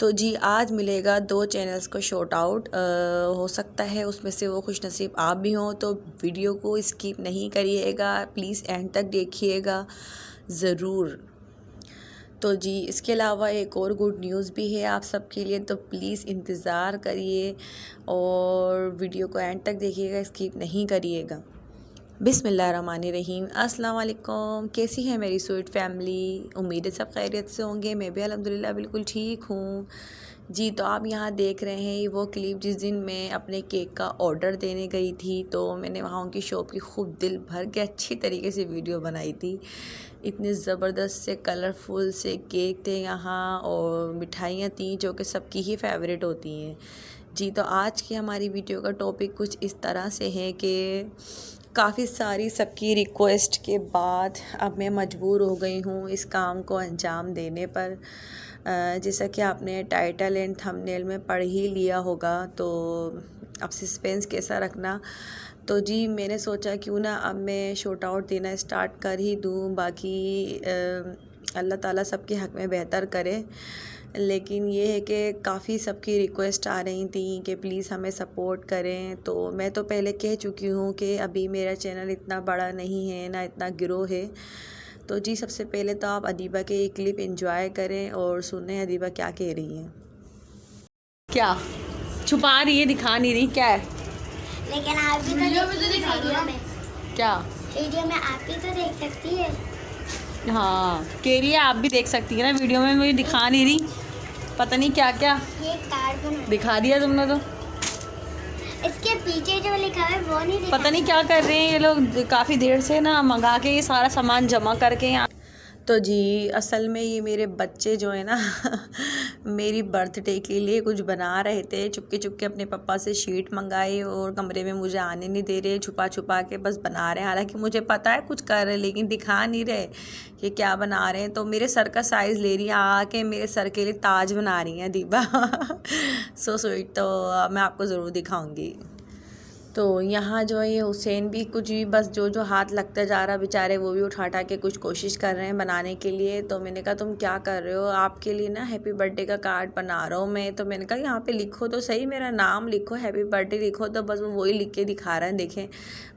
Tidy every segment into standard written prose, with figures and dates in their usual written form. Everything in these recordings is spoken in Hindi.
तो जी आज मिलेगा 2 चैनल्स को शॉट आउट। हो सकता है उसमें से वो खुशनसीब आप भी हों, तो वीडियो को स्किप नहीं करिएगा, प्लीज़ एंड तक देखिएगा ज़रूर। तो जी इसके अलावा एक और गुड न्यूज़ भी है आप सबके लिए, तो प्लीज़ इंतज़ार करिए और वीडियो को एंड तक देखिएगा, स्किप नहीं करिएगा। बिस्मिल्लाहिर्रहमानिर्रहीम। अस्सलाम वालेकुम। कैसी है मेरी स्वीट फैमिली? उम्मीद है सब खैरियत से होंगे। मैं भी अल्हम्दुलिल्लाह बिल्कुल ठीक हूँ। जी तो आप यहाँ देख रहे हैं वो क्लिप जिस दिन मैं अपने केक का ऑर्डर देने गई थी, तो मैंने वहाँ उनकी शॉप की खूब दिल भर के अच्छी तरीके से वीडियो बनाई थी। इतने ज़बरदस्त से कलरफुल से केक थे यहाँ और मिठाइयाँ थी जो कि सबकी ही फेवरेट होती हैं। जी तो आज की हमारी वीडियो का टॉपिक कुछ इस तरह से है कि काफ़ी सारी सबकी रिक्वेस्ट के बाद अब मैं मजबूर हो गई हूँ इस काम को अंजाम देने पर। जैसा कि आपने टाइटल एंड थंबनेल में पढ़ ही लिया होगा, तो अब सस्पेंस कैसा रखना। तो जी मैंने सोचा क्यों ना अब मैं शॉट आउट देना स्टार्ट कर ही दूँ, बाकी अल्लाह ताला सबके हक़ में बेहतर करे। लेकिन ये है कि काफ़ी सबकी रिक्वेस्ट आ रही थी कि प्लीज़ हमें सपोर्ट करें। तो मैं तो पहले कह चुकी हूँ कि अभी मेरा चैनल इतना बड़ा नहीं है, ना इतना ग्रो है। तो जी सबसे पहले तो आप अदीबा के ये क्लिप एंजॉय करें और सुने अदीबा क्या कह रही हैं। क्या छुपा रही है, दिखा नहीं रही क्या है? लेकिन आप भी वीडियो में तो दिखा दो ना। क्या वीडियो में आप भी तो देख सकती है। हाँ कह रही है आप भी देख सकती है ना, वीडियो में मुझे दिखा नहीं रही, पता नहीं क्या क्या ये कार्ड बना दिखा दिया तुमने तो। इसके पीछे जो लिखा है वो नहीं दिखा। पता नहीं क्या कर रहे हैं ये लोग, काफ़ी देर से ना मंगा के ये सारा सामान जमा करके यहाँ। तो जी असल में ये मेरे बच्चे जो है ना मेरी बर्थडे के लिए कुछ बना रहे थे, चुपके चुपके अपने पापा से शीट मंगाई और कमरे में मुझे आने नहीं दे रहे, छुपा छुपा के बस बना रहे हैं। हालांकि मुझे पता है कुछ कर रहे हैं लेकिन दिखा नहीं रहे कि क्या बना रहे हैं। तो मेरे सर का साइज़ ले रही है आके मेरे सर के लिए ताज बना रही हैं दीबा सो स्वीट। तो मैं आपको ज़रूर दिखाऊँगी। तो यहाँ जो है ये हुसैन भी कुछ भी बस जो जो हाथ लगता जा रहा बेचारे वो भी उठा के कुछ कोशिश कर रहे हैं बनाने के लिए। तो मैंने कहा तुम क्या कर रहे हो? आपके लिए ना हैप्पी बर्थडे का कार्ड बना रहा हूँ मैं। तो मैंने कहा यहाँ पे लिखो तो सही, मेरा नाम लिखो, हैप्पी बर्थडे लिखो। तो बस वो वही लिख के दिखा रहे हैं, देखें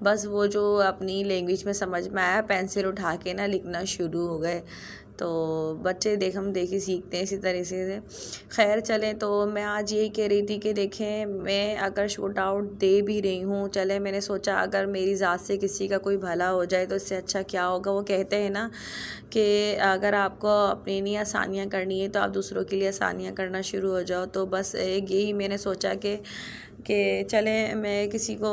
बस वो जो अपनी लैंग्वेज में समझ में आया पेंसिल उठा के ना लिखना शुरू हो गए। तो बच्चे हम देखी सीखते हैं इसी तरीके से। खैर चलें, तो मैं आज यही कह रही थी कि देखें मैं अगर शॉट आउट दे भी रही हूँ, चले मैंने सोचा अगर मेरी ज़ात से किसी का कोई भला हो जाए तो इससे अच्छा क्या होगा। वो कहते हैं ना कि अगर आपको अपने लिए आसानियाँ करनी है तो आप दूसरों के लिए आसानियाँ करना शुरू हो जाओ। तो बस एक यही मैंने सोचा कि चले मैं किसी को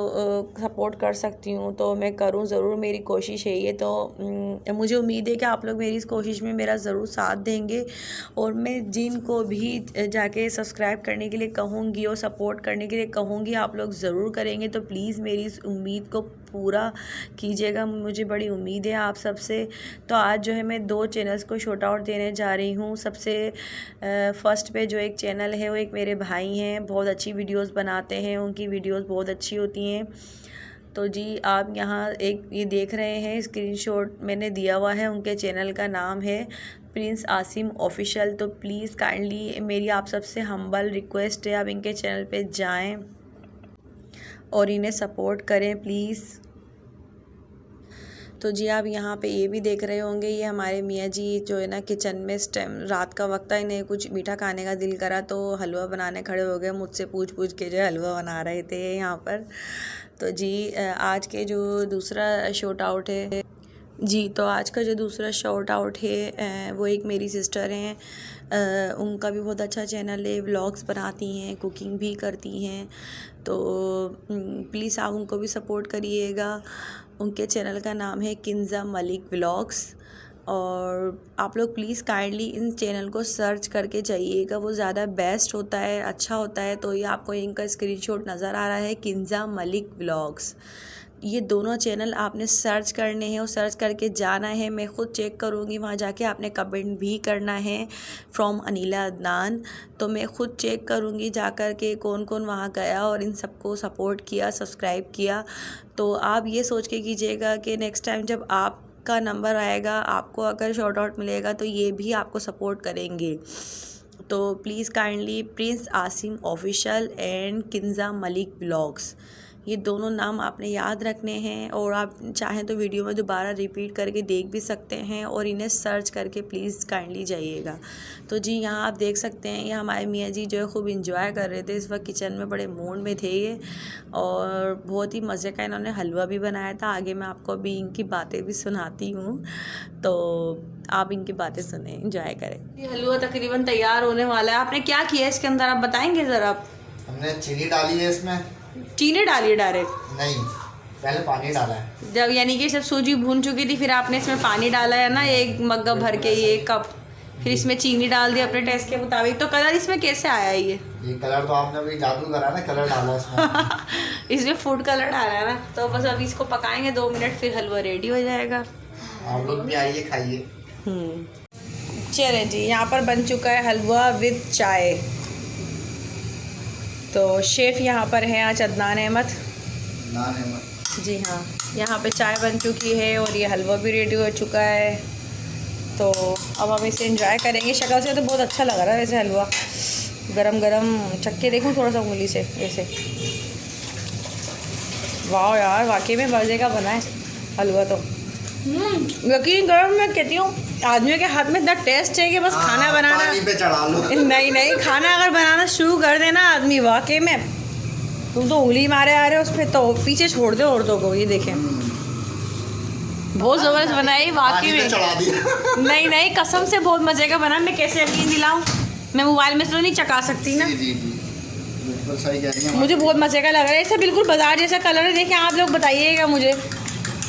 सपोर्ट कर सकती हूँ तो मैं करूँ ज़रूर, मेरी कोशिश है ये। तो मुझे उम्मीद है कि आप लोग मेरी इस कोशिश में मेरा ज़रूर साथ देंगे और मैं जिनको भी जाके सब्सक्राइब करने के लिए कहूँगी और सपोर्ट करने के लिए कहूँगी आप लोग ज़रूर करेंगे। तो प्लीज़ मेरी इस उम्मीद को पूरा कीजिएगा, मुझे बड़ी उम्मीद है आप सबसे। तो आज जो है मैं 2 चैनल्स को शॉट आउट देने जा रही हूँ। सबसे फर्स्ट पे जो एक चैनल है वो एक मेरे भाई हैं, बहुत अच्छी वीडियोस बनाते हैं, उनकी वीडियोस बहुत अच्छी होती हैं। तो जी आप यहाँ एक ये देख रहे हैं स्क्रीनशॉट मैंने दिया हुआ है, उनके चैनल का नाम है प्रिंस आसिम ऑफिशियल। तो प्लीज़ काइंडली मेरी आप सबसे हम्बल रिक्वेस्ट है आप इनके चैनल पे जाएं और इन्हें सपोर्ट करें प्लीज़। तो जी आप यहाँ पे ये भी देख रहे होंगे, ये हमारे मियाँ जी जो है ना किचन में इस टाइम रात का वक्त है, इन्हें कुछ मीठा खाने का दिल करा तो हलवा बनाने खड़े हो गए, मुझसे पूछ के जो हलवा बना रहे थे यहाँ पर। तो जी आज के जो दूसरा शॉट आउट है जी, तो आज का जो दूसरा शॉट आउट है वो एक मेरी सिस्टर हैं, उनका भी बहुत अच्छा चैनल है, व्लॉग्स बनाती हैं, कुकिंग भी करती हैं। तो प्लीज़ आप उनको भी सपोर्ट करिएगा। उनके चैनल का नाम है किंज़ा मलिक व्लॉग्स और आप लोग प्लीज़ काइंडली इन चैनल को सर्च करके जाइएगा, वो ज़्यादा बेस्ट होता है, अच्छा होता है। तो ये आपको इनका स्क्रीनशॉट नज़र आ रहा है किंज़ा मलिक व्लॉग्स, ये दोनों चैनल आपने सर्च करने हैं और सर्च करके जाना है। मैं ख़ुद चेक करूँगी वहाँ जाके, आपने कमेंट भी करना है फ्रॉम अनीला अदनान। तो मैं ख़ुद चेक करूँगी जा कर के कौन कौन वहाँ गया और इन सबको सपोर्ट किया, सब्सक्राइब किया। तो आप ये सोच के कीजिएगा कि नेक्स्ट टाइम जब आपका नंबर आएगा, आपको अगर शॉर्ट आउट मिलेगा तो ये भी आपको सपोर्ट करेंगे। तो please kindly Prince Asim official and Kinza Malik vlogs, ये दोनों नाम आपने याद रखने हैं। और आप चाहें तो वीडियो में दोबारा रिपीट करके देख भी सकते हैं और इन्हें सर्च करके प्लीज़ काइंडली जाइएगा। तो जी यहाँ आप देख सकते हैं, ये हमारे मियाँ जी जो है खूब इंजॉय कर रहे थे, इस वक्त किचन में बड़े मूड में थे ये, और बहुत ही मज़े का इन्होंने हलवा भी बनाया था। आगे मैं आपको अभी इनकी बातें भी सुनाती हूँ, तो आप इनकी बातें सुने, इंजॉय करें। ये हलवा तकरीबन तैयार होने वाला है। आपने क्या किया इसके अंदर, आप बताएंगे ज़रा? हमने चीनी डाली है इसमें। चीनी डाली डायरेक्ट? नहीं, पहले पानी डाला है। जब यानी कि जब सूजी भून चुकी थी फिर आपने इसमें पानी डाला है ना, एक मग्गा भर के, ये कप, फिर इसमें चीनी डाल दी अपने टेस्ट के मुताबिक। तो कलर इसमें कैसे आया ये कलर तो आपने अभी जादू करा ना, कलर डाला इसमें। इसमें फूड कलर डाला है ना। तो बस अभी इसको पकाएंगे 2 मिनट, फिर हलवा रेडी हो जाएगा। आप लोग भी आइए खाइए। चलें जी, यहाँ पर बन चुका है हलवा विद चाय। तो शेफ़ यहाँ पर हैं आज अदनान अहमद। जी हाँ, यहाँ पे चाय बन चुकी है और ये हलवा भी रेडी हो चुका है। तो अब हम इसे एंजॉय करेंगे। शक्ल से तो बहुत अच्छा लग रहा है वैसे हलवा, गरम गरम। चक्के देखूँ थोड़ा सा उंगली से ऐसे। वाह यार, वाकई में मज़े का बना है हलवा तो। यकीन करो, मैं कहती हूँ आदमियों के हाथ में इतना टेस्ट है कि बस खाना बनाना पानी पे चढ़ा लो। नहीं, खाना अगर बनाना शुरू कर देना आदमी, वाकई में तुम तो उंगली मारे आ रहे हो उस पर, तो पीछे छोड़ दो औरतों को। ये देखें, बहुत ज़बरदस्त बना है वाकई में। नहीं, कसम से बहुत मज़े का बना। मैं कैसे यकीन दिलाऊँ, मैं मोबाइल में तो नहीं चखा सकती ना। जी, बिल्कुल सही कह रही हैं। मुझे बहुत मज़े का लग रहा है। ऐसा बिल्कुल बाजार जैसा कलर है। देखें आप लोग, बताइएगा मुझे,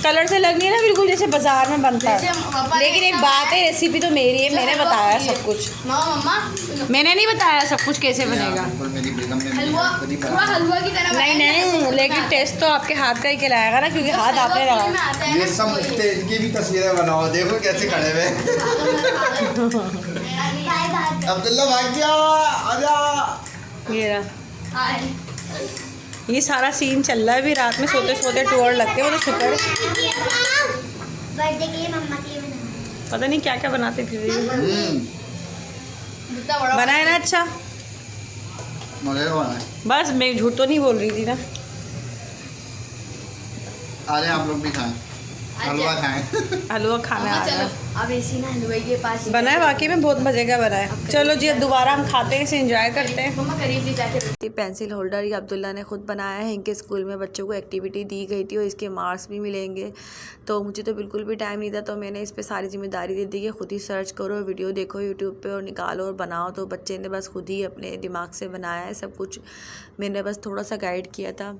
कलर से लग नहीं है ना बिल्कुल जैसे बाजार में बनता है। लेकिन एक बात है, रेसिपी तो मेरी है, मैंने बताया सब कुछ। मैंने नहीं बताया सब कुछ कैसे बनेगा। हलवा की तरह नहीं, लेकिन टेस्ट तो आपके हाथ का ही खिलाएगा ना, क्योंकि हाथ आपने लगाया। ये सब स्टेज की भी तस्वीरें बनाओ, देखो कैसे खड़े हुए। अब्दुल्ला भाग्या आजा। ये रहा, ये सारा सीन चल रहा है अभी। रात में सोते सोते टूर लगते हैं। वो तो शुक्र बर्थडे के लिए मम्मा के लिए बनाया। पता नहीं क्या क्या बनाते फिर। बनाए ना, अच्छा बस मैं झूठ तो नहीं बोल रही थी ना। अरे आप लोग भी खाएं, हलवा खाएं। हलवा खाना आ रहा अब इसी ना हलवाई के पास बना है, वाकई में बहुत मज़े का बना है। चलो जी, अब दोबारा हम खाते हैं, इसे एंजॉय करते हैं। मम्मा करीब ले जाके। ये पेंसिल होल्डर ये अब्दुल्ला ने ख़ुद बनाया है। इनके स्कूल में बच्चों को एक्टिविटी दी गई थी और इसके मार्क्स भी मिलेंगे। तो मुझे तो बिल्कुल भी टाइम नहीं था, तो मैंने इस पर सारी जिम्मेदारी दे दी कि खुद ही सर्च करो, वीडियो देखो यूट्यूब पे और निकालो और बनाओ। तो बच्चे ने बस खुद ही अपने दिमाग से बनाया है सब कुछ, मैंने बस थोड़ा सा गाइड किया था।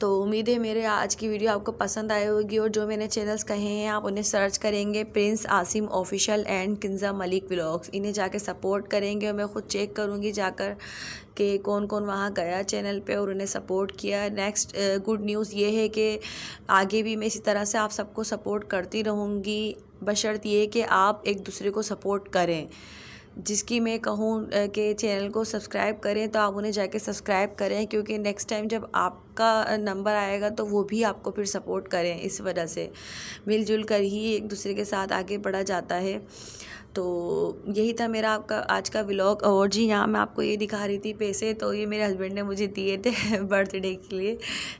तो उम्मीद है मेरे आज की वीडियो आपको पसंद आई होगी, और जो मैंने चैनल्स कहे हैं आप उन्हें सर्च करेंगे, Prince Asim official and Kinza Malik vlogs, इन्हें जाके सपोर्ट करेंगे। और मैं ख़ुद चेक करूँगी जाकर कि कौन कौन वहाँ गया चैनल पे और उन्हें सपोर्ट किया। नेक्स्ट गुड न्यूज़ ये है कि आगे भी मैं इसी तरह से आप सबको सपोर्ट करती रहूँगी, बशर्ते ये कि आप एक दूसरे को सपोर्ट करें। जिसकी मैं कहूँ कि चैनल को सब्सक्राइब करें तो आप उन्हें जाके सब्सक्राइब करें, क्योंकि नेक्स्ट टाइम जब आपका नंबर आएगा तो वो भी आपको फिर सपोर्ट करें। इस वजह से मिलजुल कर ही एक दूसरे के साथ आगे बढ़ा जाता है। तो यही था मेरा आपका आज का व्लॉग। और जी यहाँ मैं आपको ये दिखा रही थी पैसे, तो ये मेरे हस्बैंड ने मुझे दिए थे बर्थडे के लिए।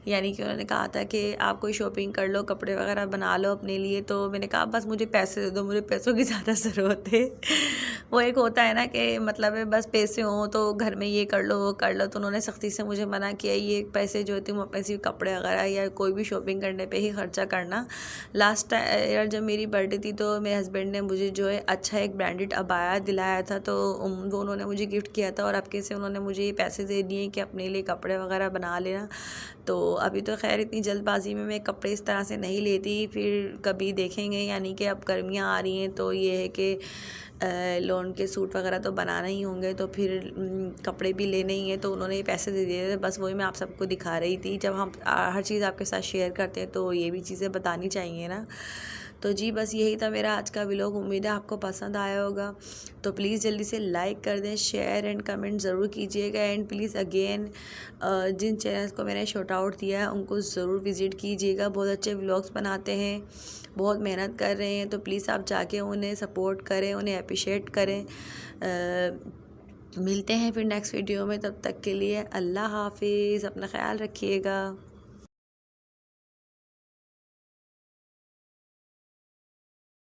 यानी कि उन्होंने कहा था कि आप कोई शॉपिंग कर लो, कपड़े वगैरह बना लो अपने लिए। तो मैंने कहा बस मुझे पैसे दे दो, मुझे पैसों की ज़्यादा ज़रूरत है। वो एक होता है ना कि मतलब है बस पैसे हों तो घर में ये कर लो वो कर लो। तो उन्होंने सख्ती से मुझे मना किया, ये पैसे जो तुम अपने सिर्फ कपड़े वगैरह या कोई भी शॉपिंग करने पे ही ख़र्चा करना। लास्ट ईयर जब मेरी बर्थडे थी तो मेरे हस्बैंड ने मुझे जो है अच्छा एक ब्रांडेड अबाया दिलाया था, तो वो उन्होंने मुझे गिफ्ट किया था। और अब कैसे उन्होंने मुझे ये पैसे दे दिए कि अपने लिए कपड़े वगैरह बना लेना। तो अभी तो खैर इतनी जल्दबाजी में मैं कपड़े इस तरह से नहीं लेती, फिर कभी देखेंगे। यानी कि अब गर्मियाँ आ रही हैं तो ये है कि लॉन के सूट वगैरह तो बनाना ही होंगे, तो फिर कपड़े भी लेने ही हैं। तो उन्होंने ये पैसे दे दिए थे, बस वही मैं आप सबको दिखा रही थी। जब हम हर चीज़ आपके साथ शेयर करते हैं तो ये भी चीज़ें बतानी चाहिए ना। तो जी बस यही था मेरा आज का व्लॉग। उम्मीद है आपको पसंद आया होगा। तो प्लीज़ जल्दी से लाइक कर दें, शेयर एंड कमेंट ज़रूर कीजिएगा। एंड प्लीज़ अगेन जिन चैनल्स को मैंने शॉर्ट आउट दिया है उनको ज़रूर विज़िट कीजिएगा। बहुत अच्छे व्लॉग्स बनाते हैं, बहुत मेहनत कर रहे हैं। तो प्लीज़ आप जाके उन्हें सपोर्ट करें, उन्हें अप्रिशिएट करें। मिलते हैं फिर नेक्स्ट वीडियो में, तब तक के लिए अल्लाह हाफिज़, अपना ख्याल रखिएगा।